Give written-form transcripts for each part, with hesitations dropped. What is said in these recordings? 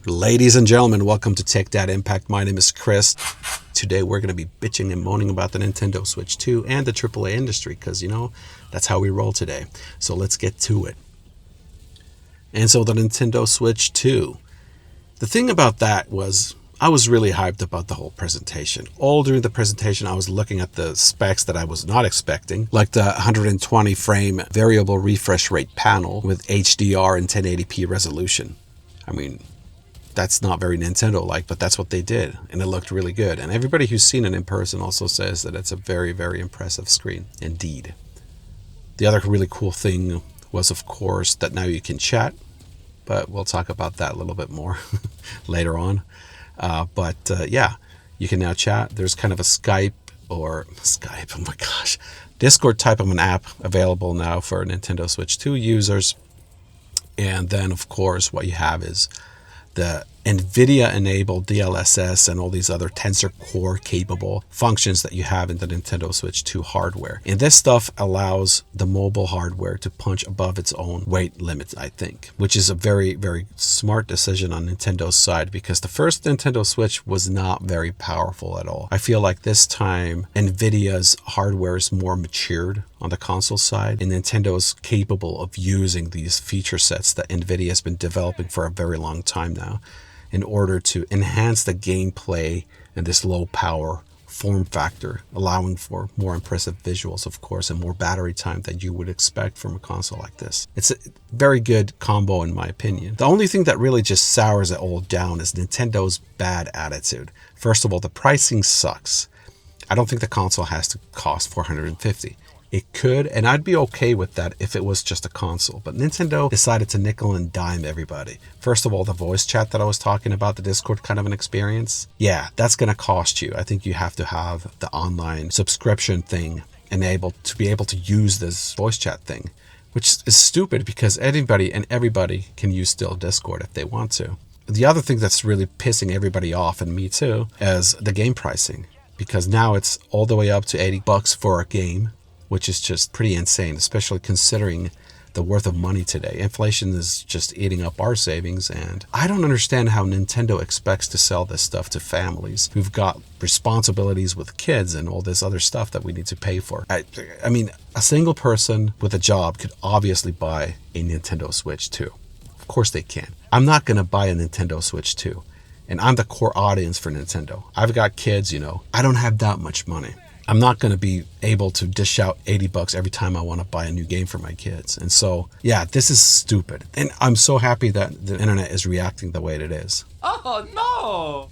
Ladies and gentlemen, welcome to Tech Dad Impact. My name is Chris. Today we're going to be bitching and moaning about the Nintendo Switch 2 and the AAA industry because, that's how we roll today. So let's get to it. And so the Nintendo Switch 2. The thing about that was I was really hyped about the whole presentation. All during the presentation, I was looking at the specs that I was not expecting, like the 120 frame variable refresh rate panel with HDR and 1080p resolution. I mean, that's not very Nintendo-like, but that's what they did, and it looked really good. And everybody who's seen it in person also says that it's a very, very impressive screen, indeed. The other really cool thing was, of course, that now you can chat, but we'll talk about that a little bit more later on. Yeah, you can now chat. There's kind of a Skype, oh my gosh, Discord type of an app available now for Nintendo Switch 2 users. And then, of course, what you have is the NVIDIA-enabled DLSS and all these other Tensor Core capable functions that you have in the Nintendo Switch 2 hardware. And this stuff allows the mobile hardware to punch above its own weight limits, I think, which is a very, very smart decision on Nintendo's side because the first Nintendo Switch was not very powerful at all. I feel like this time NVIDIA's hardware is more matured on the console side, and Nintendo is capable of using these feature sets that NVIDIA has been developing for a very long time now in order to enhance the gameplay and this low power form factor, allowing for more impressive visuals, of course, and more battery time than you would expect from a console like this. It's a very good combo in my opinion. The only thing that really just sours it all down is Nintendo's bad attitude. First of all, the pricing sucks. I don't think the console has to cost $450. It could, and I'd be okay with that if it was just a console. But Nintendo decided to nickel and dime everybody. First of all, the voice chat that I was talking about, the Discord kind of an experience. Yeah, that's going to cost you. I think you have to have the online subscription thing enabled to be able to use this voice chat thing, which is stupid because anybody and everybody can use still Discord if they want to. The other thing that's really pissing everybody off, and me too, is the game pricing. Because now it's all the way up to $80 for a game, which is just pretty insane, especially considering the worth of money today. Inflation is just eating up our savings, and I don't understand how Nintendo expects to sell this stuff to families who've got responsibilities with kids and all this other stuff that we need to pay for. I mean, a single person with a job could obviously buy a Nintendo Switch 2. Of course they can. I'm not going to buy a Nintendo Switch 2, and I'm the core audience for Nintendo. I've got kids, I don't have that much money. I'm not going to be able to dish out $80 every time I want to buy a new game for my kids. And so, yeah, this is stupid. And I'm so happy that the internet is reacting the way it is. Oh, no!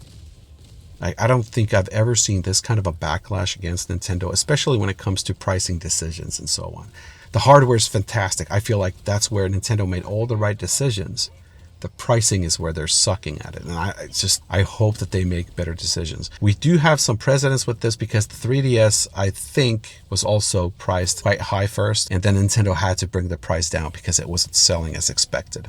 I don't think I've ever seen this kind of a backlash against Nintendo, especially when it comes to pricing decisions and so on. The hardware is fantastic. I feel like that's where Nintendo made all the right decisions. The pricing is where they're sucking at it. And I hope that they make better decisions. We do have some precedents with this because the 3DS, I think, was also priced quite high first. And then Nintendo had to bring the price down because it wasn't selling as expected.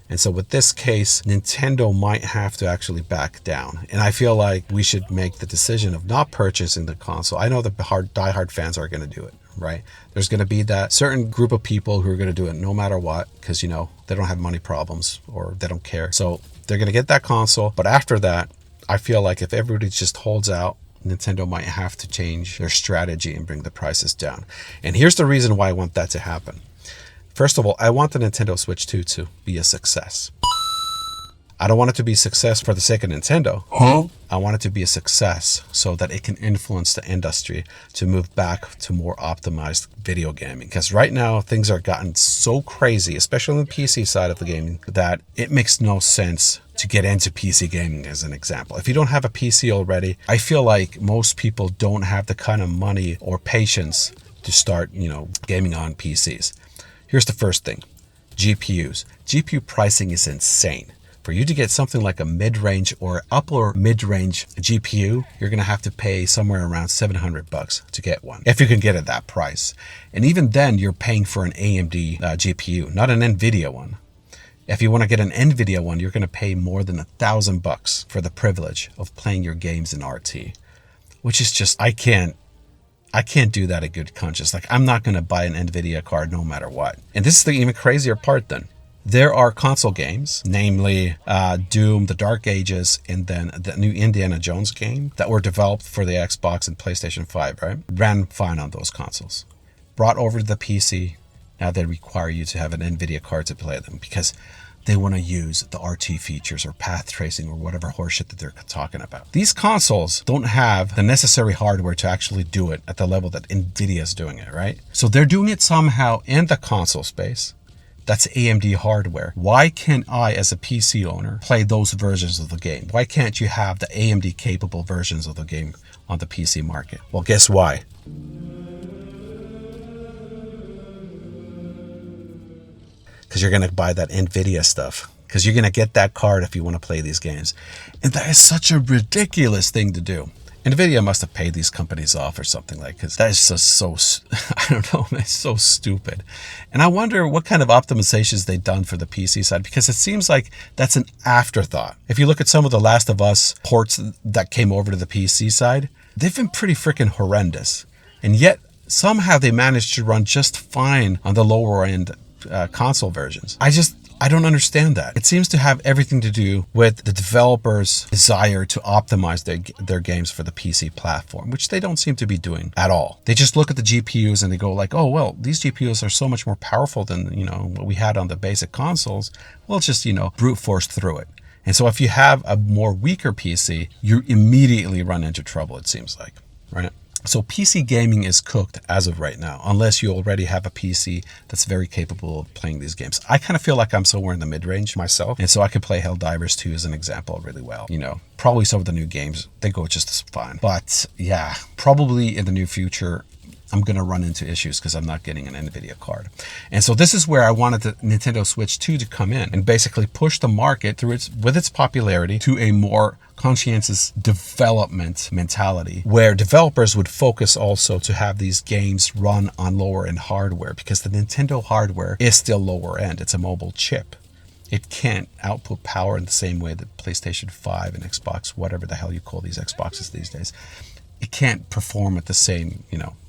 And so with this case, Nintendo might have to actually back down. And I feel like we should make the decision of not purchasing the console. I know the diehard fans are going to do it, right? There's going to be that certain group of people who are going to do it no matter what because, they don't have money problems or they don't care. So they're going to get that console. But after that, I feel like if everybody just holds out, Nintendo might have to change their strategy and bring the prices down. And here's the reason why I want that to happen. First of all, I want the Nintendo Switch 2 to be a success. I don't want it to be a success for the sake of Nintendo. I want it to be a success so that it can influence the industry to move back to more optimized video gaming. Because right now, things are gotten so crazy, especially on the PC side of the gaming, that it makes no sense to get into PC gaming as an example. If you don't have a PC already, I feel like most people don't have the kind of money or patience to start, gaming on PCs. Here's the first thing, GPUs. GPU pricing is insane. For you to get something like a mid-range or upper mid-range GPU, you're going to have to pay somewhere around $700 to get one, if you can get it at that price. And even then, you're paying for an AMD GPU, not an NVIDIA one. If you want to get an NVIDIA one, you're going to pay more than $1,000 for the privilege of playing your games in RT, which is just, I can't do that in good conscience. Like, I'm not going to buy an NVIDIA card no matter what. And this is the even crazier part then. There are console games, namely Doom, The Dark Ages, and then the new Indiana Jones game that were developed for the Xbox and PlayStation 5, right? Ran fine on those consoles. Brought over to the PC, now they require you to have an NVIDIA card to play them because they want to use the RT features or path tracing or whatever horseshit that they're talking about. These consoles don't have the necessary hardware to actually do it at the level that NVIDIA is doing it, right? So they're doing it somehow in the console space. That's AMD hardware. Why can't I, as a PC owner, play those versions of the game? Why can't you have the AMD capable versions of the game on the PC market? Well, guess why? Because you're going to buy that NVIDIA stuff. Because you're going to get that card if you want to play these games. And that is such a ridiculous thing to do. NVIDIA must have paid these companies off or something like, because that is just so, I don't know, it's so stupid. And I wonder what kind of optimizations they've done for the PC side, because it seems like that's an afterthought. If you look at some of the Last of Us ports that came over to the PC side, they've been pretty freaking horrendous. And yet, somehow they managed to run just fine on the lower end console versions. I don't understand that. It seems to have everything to do with the developers' desire to optimize their games for the PC platform, which they don't seem to be doing at all. They just look at the GPUs and they go like, oh, well, these GPUs are so much more powerful than, what we had on the basic consoles. We'll just, brute force through it. And so if you have a more weaker PC, you immediately run into trouble, it seems like, right? So PC gaming is cooked as of right now, unless you already have a PC that's very capable of playing these games. I kind of feel like I'm somewhere in the mid-range myself, and so I could play Helldivers 2 as an example really well. Probably some of the new games, they go just as fine. But yeah, probably in the near future, I'm going to run into issues because I'm not getting an NVIDIA card. And so this is where I wanted the Nintendo Switch 2 to come in and basically push the market with its popularity to a more conscientious development mentality, where developers would focus also to have these games run on lower end hardware, because the Nintendo hardware is still lower end. It's a mobile chip. It can't output power in the same way that PlayStation 5 and Xbox, whatever the hell you call these Xboxes these days, it can't perform at the same,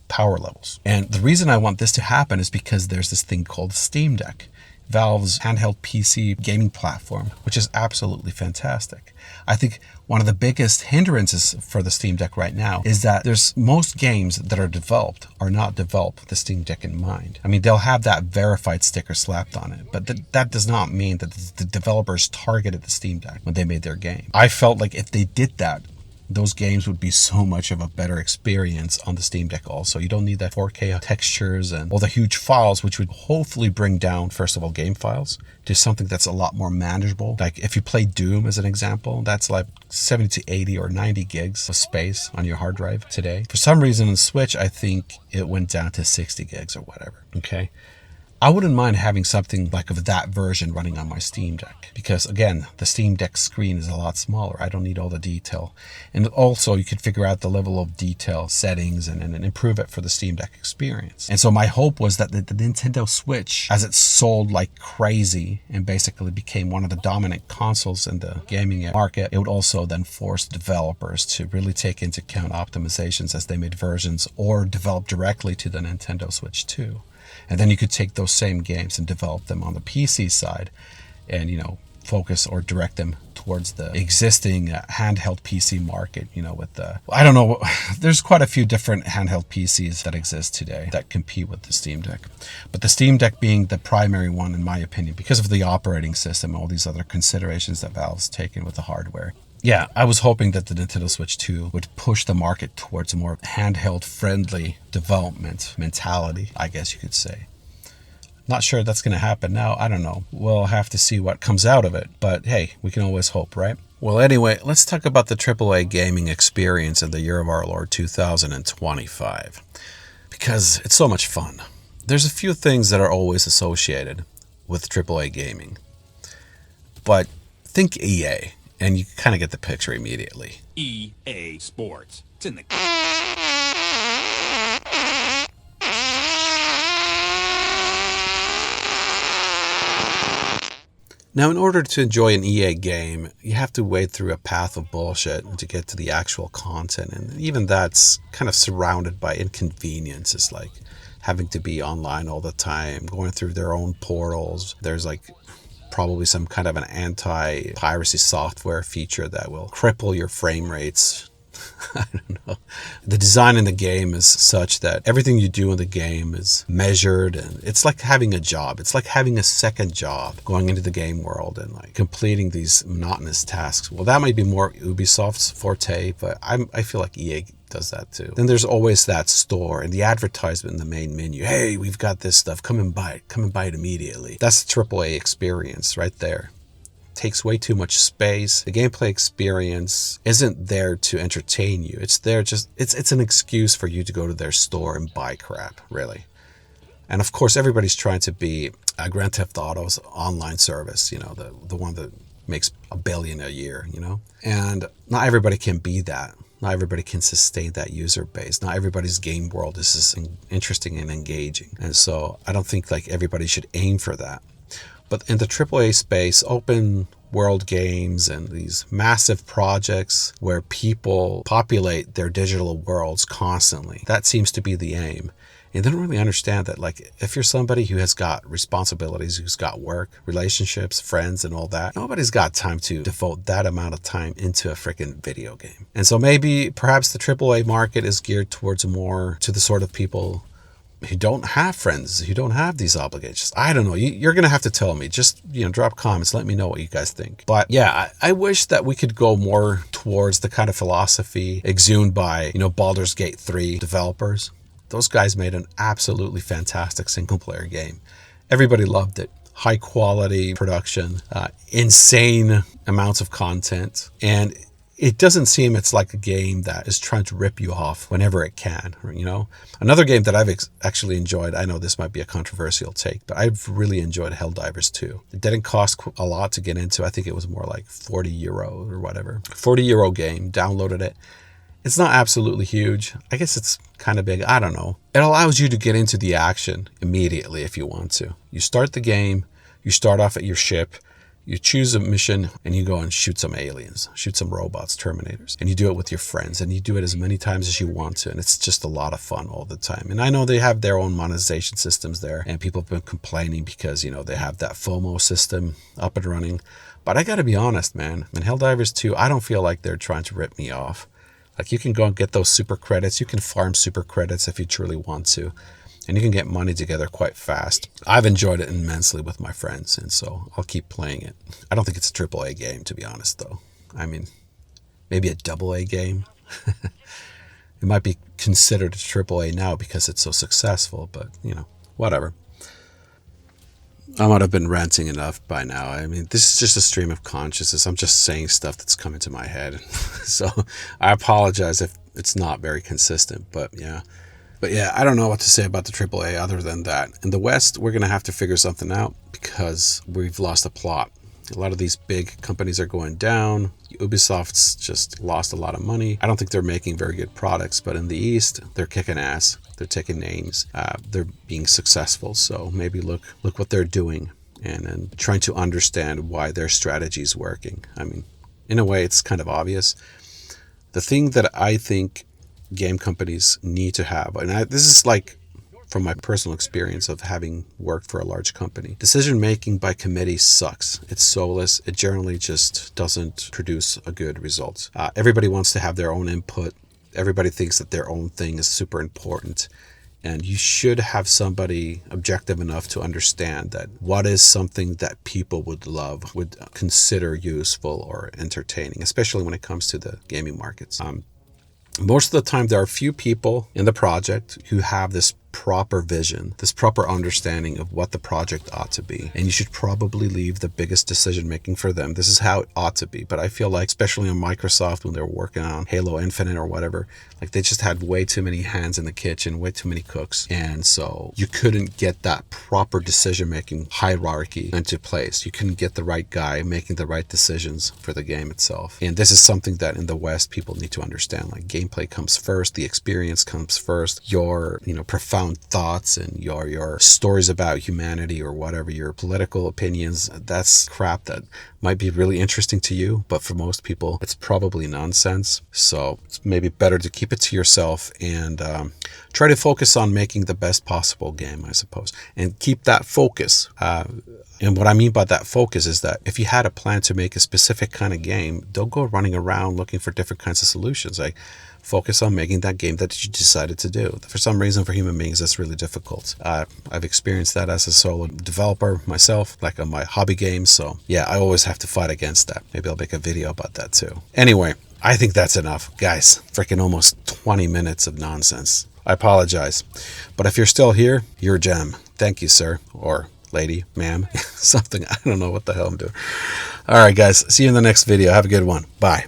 power levels. And the reason I want this to happen is because there's this thing called Steam Deck, Valve's handheld PC gaming platform, which is absolutely fantastic. I think one of the biggest hindrances for the Steam Deck right now is that there's most games that are not developed with the Steam Deck in mind. I mean, they'll have that verified sticker slapped on it, but that does not mean that the developers targeted the Steam Deck when they made their game. I felt like if they did that, those games would be so much of a better experience on the Steam Deck also. You don't need that 4K textures and all the huge files, which would hopefully bring down, first of all, game files to something that's a lot more manageable. Like if you play Doom as an example, that's like 70 to 80 or 90 gigs of space on your hard drive today. For some reason on the Switch, I think it went down to 60 gigs or whatever, okay? I wouldn't mind having something like of that version running on my Steam Deck, because again, the Steam Deck screen is a lot smaller. I don't need all the detail. And also you could figure out the level of detail settings and improve it for the Steam Deck experience. And so my hope was that the Nintendo Switch, as it sold like crazy and basically became one of the dominant consoles in the gaming market, it would also then force developers to really take into account optimizations as they made versions or develop directly to the Nintendo Switch 2. And then you could take those same games and develop them on the PC side and, focus or direct them towards the existing handheld PC market, with I don't know, there's quite a few different handheld PCs that exist today that compete with the Steam Deck. But the Steam Deck being the primary one, in my opinion, because of the operating system, all these other considerations that Valve's taken with the hardware. Yeah, I was hoping that the Nintendo Switch 2 would push the market towards a more handheld-friendly development mentality, I guess you could say. Not sure that's going to happen now. I don't know. We'll have to see what comes out of it. But hey, we can always hope, right? Well, anyway, let's talk about the AAA gaming experience in the year of our Lord 2025. Because it's so much fun. There's a few things that are always associated with AAA gaming. But think EA. And you kind of get the picture immediately. EA Sports. It's in the... Now, in order to enjoy an EA game, you have to wade through a path of bullshit to get to the actual content. And even that's kind of surrounded by inconveniences, like having to be online all the time, going through their own portals. There's like probably some kind of an anti-piracy software feature that will cripple your frame rates. I don't know. The design in the game is such that everything you do in the game is measured, and it's like having a job. It's like having a second job going into the game world and like completing these monotonous tasks. Well, that might be more Ubisoft's forte, but I feel like EA does that too. Then there's always that store and the advertisement in the main menu. Hey, we've got this stuff. Come and buy it. Come and buy it immediately. That's the AAA experience right there. Takes way too much space. The gameplay experience isn't there to entertain you. It's there it's an excuse for you to go to their store and buy crap, really. And of course, everybody's trying to be Grand Theft Auto's online service, the one that makes $1 billion a year, And not everybody can be that. Not everybody can sustain that user base. Not everybody's game world is as interesting and engaging. And so I don't think like everybody should aim for that. But in the AAA space, open world games and these massive projects where people populate their digital worlds constantly, that seems to be the aim. And they don't really understand that, like, if you're somebody who has got responsibilities, who's got work, relationships, friends, and all that, nobody's got time to devote that amount of time into a freaking video game. And so perhaps the AAA market is geared towards more to the sort of people who don't have friends, who don't have these obligations. I don't know. You're going to have to tell me. Just, drop comments. Let me know what you guys think. But yeah, I wish that we could go more towards the kind of philosophy exhumed by, Baldur's Gate 3 developers. Those guys made an absolutely fantastic single player game. Everybody loved it. High quality production, insane amounts of content. And it doesn't seem it's like a game that is trying to rip you off whenever it can, Another game that I've actually enjoyed, I know this might be a controversial take, but I've really enjoyed Helldivers 2. It didn't cost a lot to get into. I think it was more like €40 or whatever. €40 game, downloaded it. It's not absolutely huge. I guess it's kind of big. I don't know. It allows you to get into the action immediately if you want to. You start the game, you start off at your ship, you choose a mission, and you go and shoot some aliens, shoot some robots, Terminators. And you do it with your friends, and you do it as many times as you want to. And it's just a lot of fun all the time. And I know they have their own monetization systems there, and people have been complaining because, they have that FOMO system up and running. But I got to be honest, man. In Helldivers 2, I don't feel like they're trying to rip me off. Like, you can go and get those super credits. You can farm super credits if you truly want to. And you can get money together quite fast. I've enjoyed it immensely with my friends, and so I'll keep playing it. I don't think it's a AAA game, to be honest, though. I mean, maybe a AA game. It might be considered a AAA now because it's so successful, but, whatever. I might have been ranting enough by now. I mean, this is just a stream of consciousness. I'm just saying stuff that's coming to my head. So I apologize if it's not very consistent, but yeah. But yeah, I don't know what to say about the AAA other than that. In the West, we're going to have to figure something out because we've lost a plot. A lot of these big companies are going down. Ubisoft's just lost a lot of money. I don't think they're making very good products, but in the East, they're kicking ass. They're taking names. They're being successful. So maybe look what they're doing and trying to understand why their strategy is working. I mean, in a way, it's kind of obvious. The thing that I think game companies need to have, and this is like from my personal experience of having worked for a large company, decision making by committee sucks. It's soulless. It generally just doesn't produce a good result. Everybody wants to have their own input. Everybody thinks that their own thing is super important, and you should have somebody objective enough to understand that what is something that people would love, would consider useful or entertaining, especially when it comes to the gaming markets. Most of the time, there are few people in the project who have this proper vision, this proper understanding of what the project ought to be. And you should probably leave the biggest decision making for them. This is how it ought to be. But I feel like, especially on Microsoft, when they're working on Halo Infinite or whatever, like they just had way too many hands in the kitchen, way too many cooks. And so you couldn't get that proper decision making hierarchy into place. You couldn't get the right guy making the right decisions for the game itself. And this is something that in the West, people need to understand. Like, gameplay comes first, the experience comes first, your, profound thoughts and your stories about humanity or whatever, your political opinions, that's crap that might be really interesting to you, but for most people it's probably nonsense. So it's maybe better to keep it to yourself and try to focus on making the best possible game, I suppose, and keep that focus. And what I mean by that focus is that if you had a plan to make a specific kind of game, don't go running around looking for different kinds of solutions. Like, focus on making that game that you decided to do. For some reason, for human beings, that's really difficult. I've experienced that as a solo developer myself, like on my hobby games. So yeah, I always have to fight against that. Maybe I'll make a video about that too. Anyway, I think that's enough. Guys, freaking almost 20 minutes of nonsense. I apologize. But if you're still here, you're a gem. Thank you, sir. Or lady, ma'am, something. I don't know what the hell I'm doing. All right, guys. See you in the next video. Have a good one. Bye.